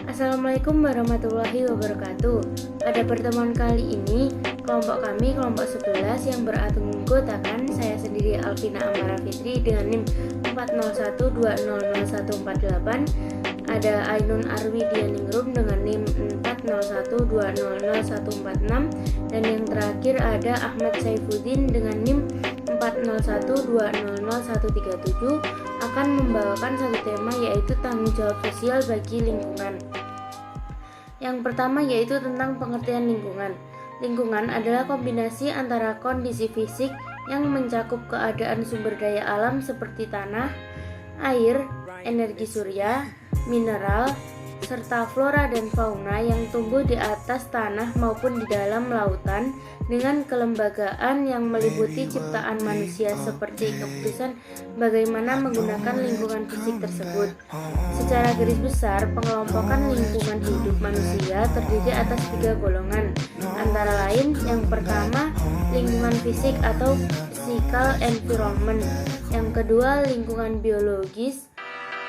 Assalamualaikum warahmatullahi wabarakatuh. Pada pertemuan kali ini, kelompok kami kelompok 11 yang beranggotakan saya sendiri Alvina Amara Fitri dengan NIM 401200148, ada Ainun Arwi Dianingrum dengan NIM 401200146, dan yang terakhir ada Ahmad Saifuddin dengan NIM 401200137 akan membawakan satu tema, yaitu tanggung jawab sosial bagi lingkungan. Yang pertama yaitu tentang pengertian lingkungan. Lingkungan adalah kombinasi antara kondisi fisik yang mencakup keadaan sumber daya alam seperti tanah, air, energi surya, mineral, serta flora dan fauna yang tumbuh di atas tanah maupun di dalam lautan, dengan kelembagaan yang meliputi ciptaan manusia seperti keputusan bagaimana menggunakan lingkungan fisik tersebut. Secara garis besar, pengelompokan lingkungan hidup manusia terdiri atas 3 golongan, antara lain yang pertama lingkungan fisik atau physical environment, yang kedua lingkungan biologis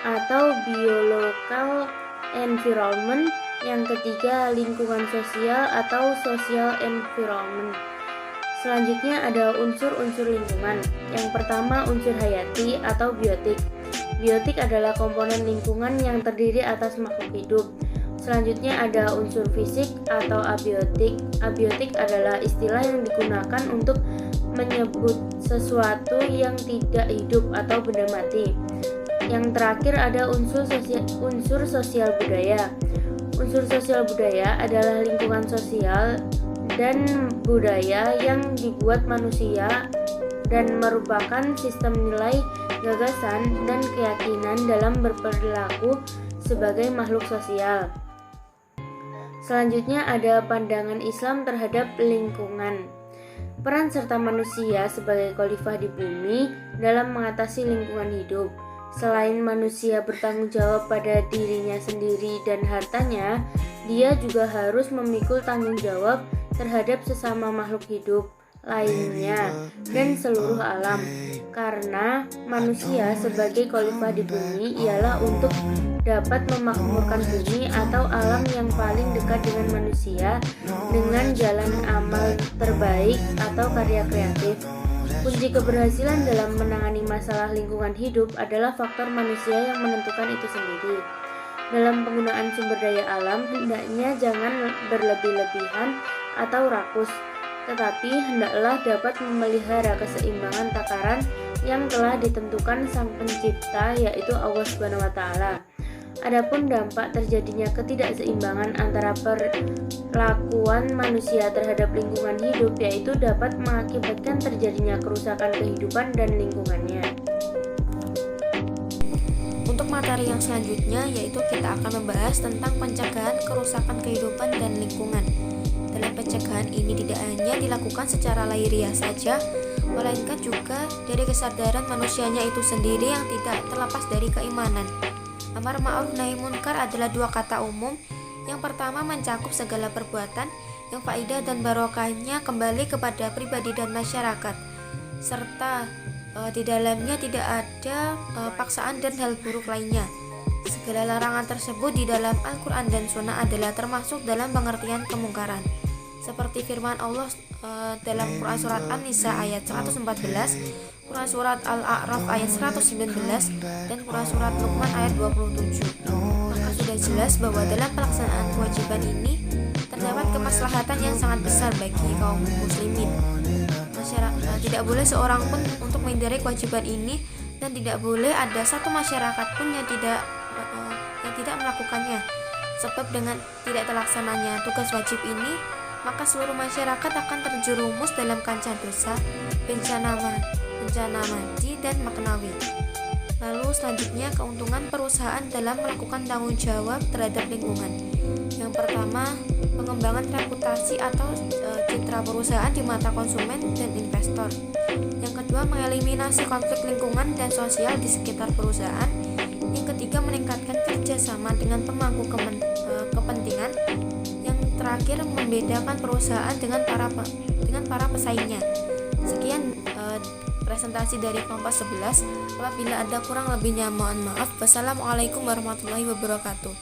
atau biological environment, yang ketiga lingkungan sosial atau social environment. Selanjutnya ada unsur-unsur lingkungan. Yang pertama unsur hayati atau biotik. Biotik adalah komponen lingkungan yang terdiri atas makhluk hidup. Selanjutnya ada unsur fisik atau abiotik. Abiotik adalah istilah yang digunakan untuk menyebut sesuatu yang tidak hidup atau benda mati. Yang terakhir ada unsur sosial budaya. Unsur sosial budaya adalah lingkungan sosial dan budaya yang dibuat manusia dan merupakan sistem nilai, gagasan, dan keyakinan dalam berperilaku sebagai makhluk sosial. Selanjutnya ada pandangan Islam terhadap lingkungan. Peran serta manusia sebagai khalifah di bumi dalam mengatasi lingkungan hidup. Selain manusia bertanggung jawab pada dirinya sendiri dan hartanya, dia juga harus memikul tanggung jawab terhadap sesama makhluk hidup lainnya dan seluruh alam. Karena manusia sebagai khalifah di bumi ialah untuk dapat memakmurkan bumi atau alam yang paling dekat dengan manusia dengan jalan amal terbaik atau karya kreatif. Kunci keberhasilan dalam menangani masalah lingkungan hidup adalah faktor manusia yang menentukan itu sendiri. Dalam penggunaan sumber daya alam, hendaknya jangan berlebih-lebihan atau rakus, tetapi hendaklah dapat memelihara keseimbangan takaran yang telah ditentukan Sang Pencipta, yaitu Allah Subhanahu wa Ta'ala. Adapun dampak terjadinya ketidakseimbangan antara perlakuan manusia terhadap lingkungan hidup, yaitu dapat mengakibatkan terjadinya kerusakan kehidupan dan lingkungannya. Untuk materi yang selanjutnya yaitu kita akan membahas tentang pencegahan kerusakan kehidupan dan lingkungan. Dalam pencegahan ini tidak hanya dilakukan secara lahiriah saja, melainkan juga dari kesadaran manusianya itu sendiri yang tidak terlepas dari keimanan. Amar ma'ruf nahi munkar adalah 2 kata umum. Yang pertama mencakup segala perbuatan yang faidah dan barokahnya kembali kepada pribadi dan masyarakat, serta di dalamnya tidak ada paksaan dan hal buruk lainnya. Segala larangan tersebut di dalam Al-Quran dan Sunnah adalah termasuk dalam pengertian kemungkaran, seperti firman Allah dalam Quran Surat An-Nisa ayat 114, Quran Surat Al-A'raf ayat 119, dan Quran Surat Luqman ayat 27. Maka sudah jelas bahwa dalam pelaksanaan kewajiban ini terdapat kemaslahatan yang sangat besar bagi kaum muslimin. Masyarakat tidak boleh seorang pun untuk menghindari kewajiban ini, dan tidak boleh ada satu masyarakat pun yang tidak melakukannya. Sebab dengan tidak terlaksananya tugas wajib ini, maka seluruh masyarakat akan terjerumus dalam kancah dosa, bencana mati dan maknawi. Lalu selanjutnya keuntungan perusahaan dalam melakukan tanggung jawab terhadap lingkungan. Yang pertama, pengembangan reputasi atau citra perusahaan di mata konsumen dan investor. Yang kedua, mengeliminasi konflik lingkungan dan sosial di sekitar perusahaan. Yang ketiga, meningkatkan kerjasama dengan pemangku kepentingan. Yang terakhir, membedakan perusahaan dengan para pesaingnya. Sekian presentasi dari kelompok 11. Apabila ada kurang lebihnya mohon maaf. Wassalamualaikum warahmatullahi wabarakatuh.